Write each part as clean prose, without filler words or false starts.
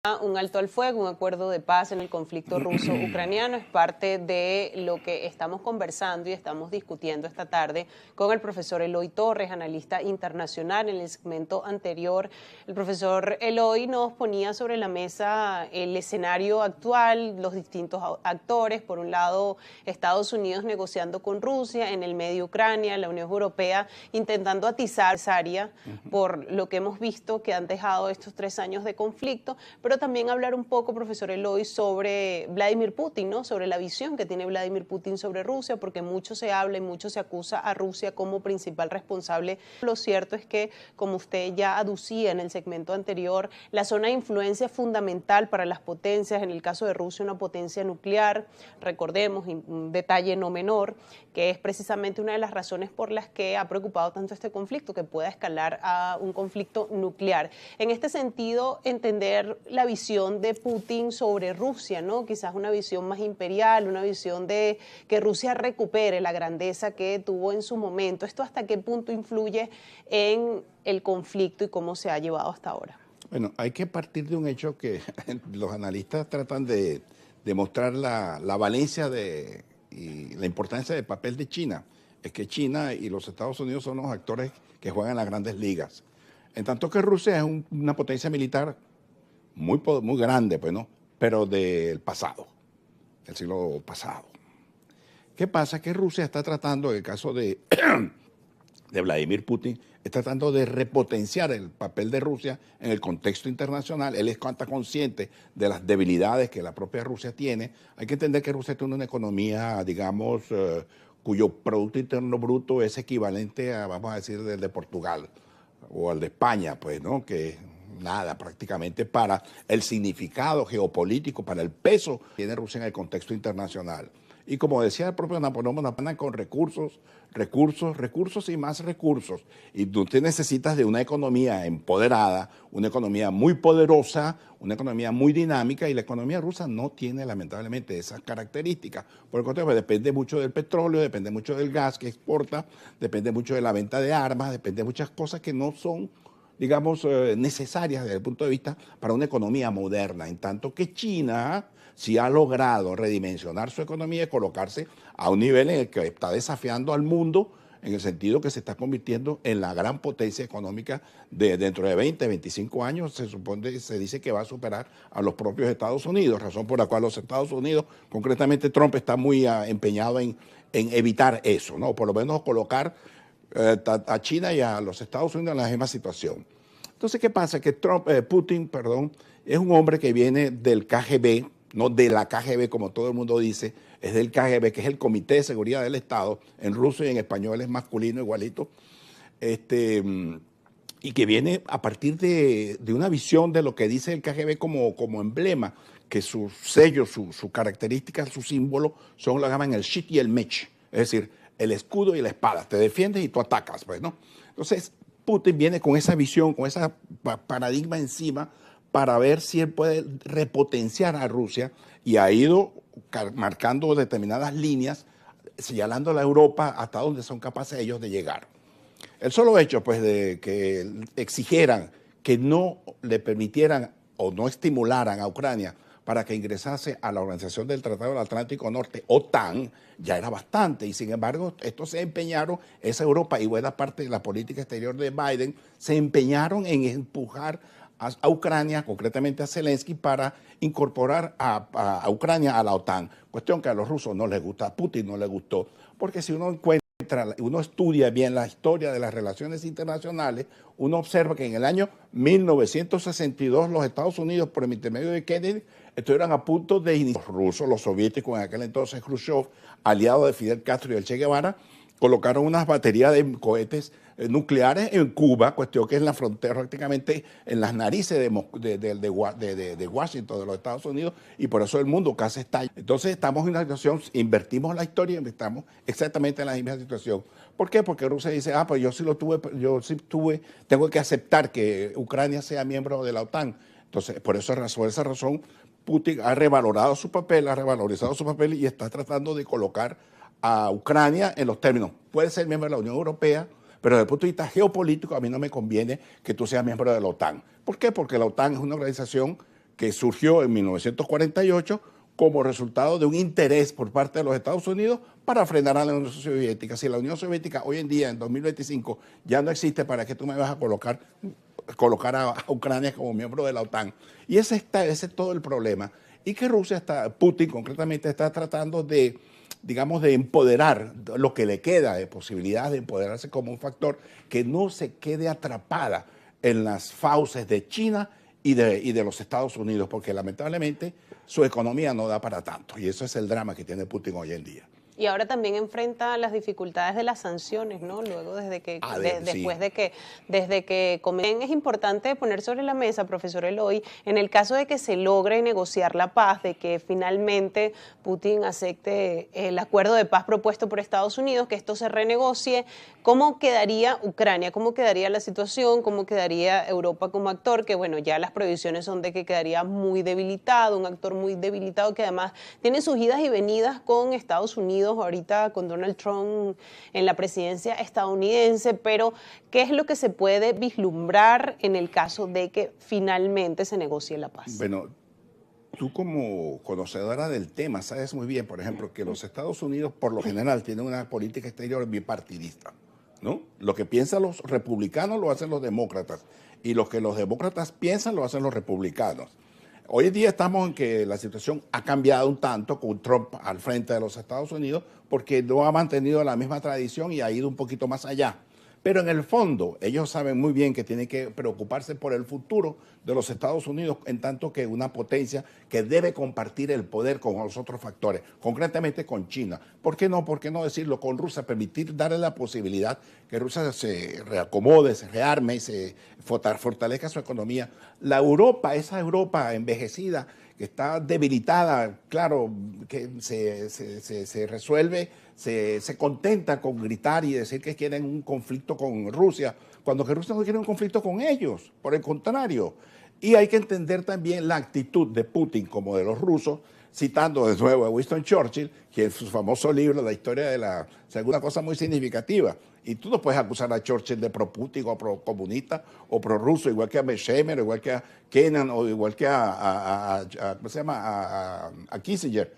Un alto al fuego, un acuerdo de paz en el conflicto ruso-ucraniano es parte de lo que estamos conversando y estamos discutiendo esta tarde con el profesor Eloy Torres, analista internacional. En el segmento anterior, el profesor Eloy nos ponía sobre la mesa el escenario actual, los distintos actores. Por un lado, Estados Unidos negociando con Rusia, en el medio Ucrania, la Unión Europea intentando atizar Siria por lo que hemos visto que han dejado estos 3 años de conflicto, pero también hablar un poco, profesor Eloy, sobre Vladimir Putin, ¿no? Sobre la visión que tiene Vladimir Putin sobre Rusia, porque mucho se habla y mucho se acusa a Rusia como principal responsable. Lo cierto es que, como usted ya aducía en el segmento anterior, la zona de influencia es fundamental para las potencias, en el caso de Rusia una potencia nuclear, recordemos, un detalle no menor, que es precisamente una de las razones por las que ha preocupado tanto este conflicto, que pueda escalar a un conflicto nuclear. En este sentido, entender la visión de Putin sobre Rusia, ¿no? Quizás una visión más imperial, una visión de que Rusia recupere la grandeza que tuvo en su momento. ¿Esto hasta qué punto influye en el conflicto y cómo se ha llevado hasta ahora? Bueno, hay que partir de un hecho que los analistas tratan de demostrar la valencia y la importancia del papel de China. Es que China y los Estados Unidos son los actores que juegan en las grandes ligas. En tanto que Rusia es una potencia militar muy grande, pues, ¿no? Pero del pasado, del siglo pasado. ¿Qué pasa? Que Rusia está tratando, en el caso de Vladimir Putin, está tratando de repotenciar el papel de Rusia en el contexto internacional. Él está consciente de las debilidades que la propia Rusia tiene. Hay que entender que Rusia tiene una economía, digamos, cuyo Producto Interno Bruto es equivalente a, vamos a decir, del de Portugal o al de España, pues, ¿no? Que nada prácticamente para el significado geopolítico, para el peso que tiene Rusia en el contexto internacional. Y como decía el propio Napoleón Bonaparte, con recursos y más recursos. Y tú te necesitas de una economía empoderada, una economía muy poderosa, una economía muy dinámica, y la economía rusa no tiene lamentablemente esas características. Por el contrario, depende mucho del petróleo, depende mucho del gas que exporta, depende mucho de la venta de armas, depende de muchas cosas que no son, digamos, necesarias desde el punto de vista para una economía moderna, en tanto que China sí ha logrado redimensionar su economía y colocarse a un nivel en el que está desafiando al mundo, en el sentido que se está convirtiendo en la gran potencia económica de dentro de 20, 25 años. Se dice que va a superar a los propios Estados Unidos, razón por la cual los Estados Unidos, concretamente Trump, está muy empeñado en evitar eso, ¿no? Por lo menos colocar a China y a los Estados Unidos en la misma situación. Entonces, ¿qué pasa? Que Putin, es un hombre que viene del KGB, no de la KGB como todo el mundo dice, es del KGB, que es el Comité de Seguridad del Estado, en ruso y en español es masculino igualito, y que viene a partir de una visión de lo que dice el KGB como emblema, que su sello, su característica, su símbolo son lo que llaman el shit y el mech, es decir, el escudo y la espada. Te defiendes y tú atacas, pues, ¿no? Entonces, Putin viene con esa visión, con ese paradigma encima para ver si él puede repotenciar a Rusia, y ha ido marcando determinadas líneas, señalando a la Europa hasta donde son capaces ellos de llegar. El solo hecho, pues, de que exigieran que no le permitieran o no estimularan a Ucrania para que ingresase a la Organización del Tratado del Atlántico Norte, OTAN, ya era bastante. Y sin embargo, estos se empeñaron, esa Europa y buena parte de la política exterior de Biden, se empeñaron en empujar a Ucrania, concretamente a Zelensky, para incorporar a Ucrania a la OTAN. Cuestión que a los rusos no les gusta, a Putin no le gustó, porque si uno estudia bien la historia de las relaciones internacionales, uno observa que en el año 1962 los Estados Unidos, por el intermedio de Kennedy, estuvieron a punto de iniciar. Los rusos, los soviéticos, en aquel entonces Khrushchev, aliado de Fidel Castro y el Che Guevara, colocaron unas baterías de cohetes nucleares en Cuba, cuestión que es en la frontera, prácticamente en las narices de Washington, de los Estados Unidos, y por eso el mundo casi está. Entonces estamos en una situación, invertimos la historia y estamos exactamente en la misma situación. ¿Por qué? Porque Rusia dice, pues yo sí tuve, tengo que aceptar que Ucrania sea miembro de la OTAN. Entonces, por esa razón, Putin ha revalorizado su papel y está tratando de colocar a Ucrania en los términos. Puede ser miembro de la Unión Europea, pero desde el punto de vista geopolítico a mí no me conviene que tú seas miembro de la OTAN. ¿Por qué? Porque la OTAN es una organización que surgió en 1948 como resultado de un interés por parte de los Estados Unidos para frenar a la Unión Soviética. Si la Unión Soviética hoy en día, en 2025, ya no existe, ¿para qué tú me vas a colocar a Ucrania como miembro de la OTAN? Y ese es todo el problema. Y que Putin concretamente está tratando de, digamos, de empoderar lo que le queda de posibilidades de empoderarse como un factor que no se quede atrapada en las fauces de China y de los Estados Unidos, porque lamentablemente su economía no da para tanto. Y eso es el drama que tiene Putin hoy en día. Y ahora también enfrenta las dificultades de las sanciones, ¿no? Luego desde que comiencen, es importante poner sobre la mesa, profesor Eloy, en el caso de que se logre negociar la paz, de que finalmente Putin acepte el acuerdo de paz propuesto por Estados Unidos, que esto se renegocie, ¿cómo quedaría Ucrania? ¿Cómo quedaría la situación? ¿Cómo quedaría Europa como actor? Que bueno, ya las previsiones son de que quedaría muy debilitado, un actor muy debilitado que además tiene sus idas y venidas con Estados Unidos, ahorita con Donald Trump en la presidencia estadounidense, pero ¿qué es lo que se puede vislumbrar en el caso de que finalmente se negocie la paz? Bueno, tú como conocedora del tema sabes muy bien, por ejemplo, que los Estados Unidos por lo general tienen una política exterior bipartidista, ¿no? Lo que piensan los republicanos lo hacen los demócratas y lo que los demócratas piensan lo hacen los republicanos. Hoy en día estamos en que la situación ha cambiado un tanto con Trump al frente de los Estados Unidos porque no ha mantenido la misma tradición y ha ido un poquito más allá. Pero en el fondo, ellos saben muy bien que tienen que preocuparse por el futuro de los Estados Unidos en tanto que una potencia que debe compartir el poder con los otros factores, concretamente con China. ¿Por qué no? ¿Por qué no decirlo con Rusia? Permitir, darle la posibilidad que Rusia se reacomode, se rearme y se fortalezca su economía. La Europa, esa Europa envejecida, que está debilitada, claro, que se resuelve, se contenta con gritar y decir que quieren un conflicto con Rusia, cuando que Rusia no quiere un conflicto con ellos, por el contrario. Y hay que entender también la actitud de Putin como de los rusos, citando de nuevo a Winston Churchill, que en su famoso libro, La historia de la segunda cosa muy significativa. Y tú no puedes acusar a Churchill de pro-Putin o pro-comunista o pro-ruso, igual que a Meshemer, igual que a Kennan o igual que ¿cómo se llama? A Kissinger.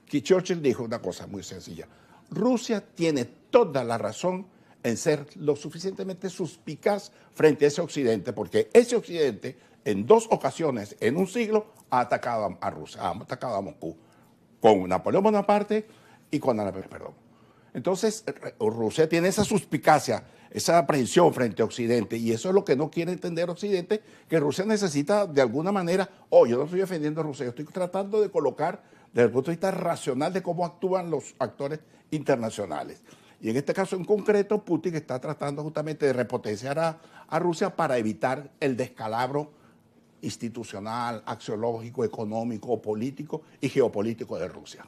Que Churchill dijo una cosa muy sencilla. Rusia tiene toda la razón en ser lo suficientemente suspicaz frente a ese Occidente, porque ese Occidente en 2 ocasiones en un siglo ha atacado a Rusia, ha atacado a Moscú, con Napoleón Bonaparte y con perdón. Entonces, Rusia tiene esa suspicacia, esa aprehensión frente a Occidente, y eso es lo que no quiere entender Occidente, que Rusia necesita de alguna manera, yo no estoy defendiendo a Rusia, yo estoy tratando de colocar desde el punto de vista racional de cómo actúan los actores internacionales. Y en este caso en concreto, Putin está tratando justamente de repotenciar a Rusia para evitar el descalabro institucional, axiológico, económico, político y geopolítico de Rusia.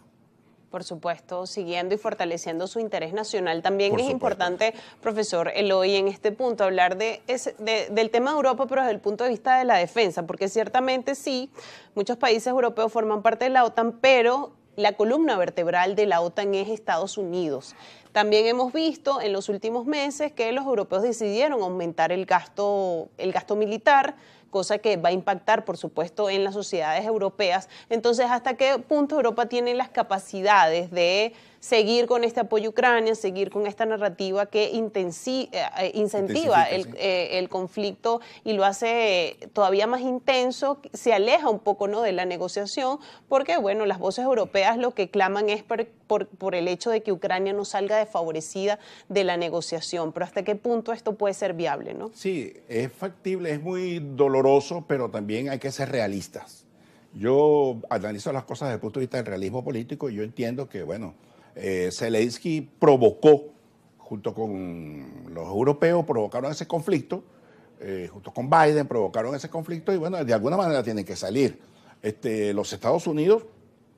Por supuesto, siguiendo y fortaleciendo su interés nacional. También es importante, profesor Eloy, en este punto hablar del tema de Europa, pero desde el punto de vista de la defensa, porque ciertamente sí, muchos países europeos forman parte de la OTAN, pero la columna vertebral de la OTAN es Estados Unidos. También hemos visto en los últimos meses que los europeos decidieron aumentar el gasto militar, cosa que va a impactar, por supuesto, en las sociedades europeas. Entonces, ¿hasta qué punto Europa tiene las capacidades de seguir con este apoyo a Ucrania, seguir con esta narrativa que incentiva el conflicto y lo hace todavía más intenso, se aleja un poco, ¿no?, de la negociación, porque bueno, las voces europeas lo que claman es por el hecho de que Ucrania no salga desfavorecida de la negociación, pero ¿hasta qué punto esto puede ser viable, no? Sí, es factible, es muy doloroso, pero también hay que ser realistas. Yo analizo las cosas desde el punto de vista del realismo político y yo entiendo que, bueno, Zelensky provocó, junto con los europeos, provocaron ese conflicto, junto con Biden provocaron ese conflicto y bueno, de alguna manera tienen que salir. Los Estados Unidos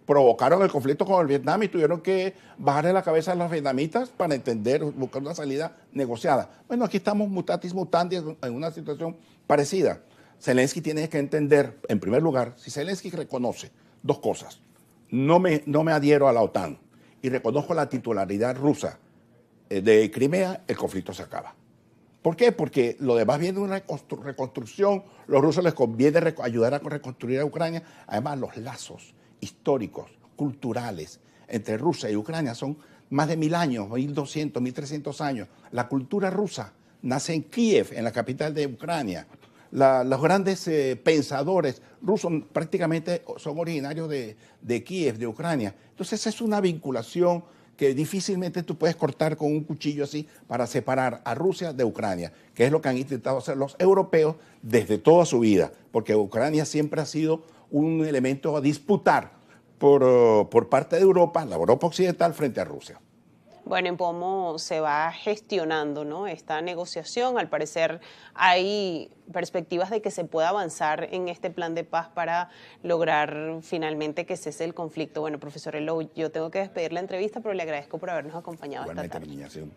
provocaron el conflicto con el Vietnam y tuvieron que bajarle la cabeza a los vietnamitas para entender, buscar una salida negociada. Bueno, aquí estamos mutatis mutandis en una situación parecida. Zelensky tiene que entender, en primer lugar, si Zelensky reconoce 2 cosas, no me adhiero a la OTAN, y reconozco la titularidad rusa de Crimea, el conflicto se acaba. ¿Por qué? Porque lo demás viene de una reconstrucción. Los rusos les conviene ayudar a reconstruir a Ucrania. Además, los lazos históricos, culturales entre Rusia y Ucrania son más de 1000 años, 1200, 1300 años. La cultura rusa nace en Kiev, en la capital de Ucrania. Los grandes pensadores rusos prácticamente son originarios de Kiev, de Ucrania. Entonces es una vinculación que difícilmente tú puedes cortar con un cuchillo así para separar a Rusia de Ucrania, que es lo que han intentado hacer los europeos desde toda su vida, porque Ucrania siempre ha sido un elemento a disputar por parte de Europa, la Europa occidental, frente a Rusia. Bueno, en cómo se va gestionando, ¿no?, esta negociación. Al parecer hay perspectivas de que se pueda avanzar en este plan de paz para lograr finalmente que cese el conflicto. Bueno, profesor Eloy, yo tengo que despedir la entrevista, pero le agradezco por habernos acompañado esta tarde. Niña, ha sido un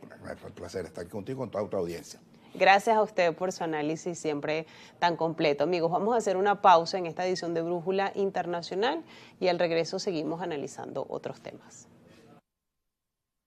placer estar contigo y con toda tu audiencia. Gracias a usted por su análisis siempre tan completo. Amigos, vamos a hacer una pausa en esta edición de Brújula Internacional y al regreso seguimos analizando otros temas.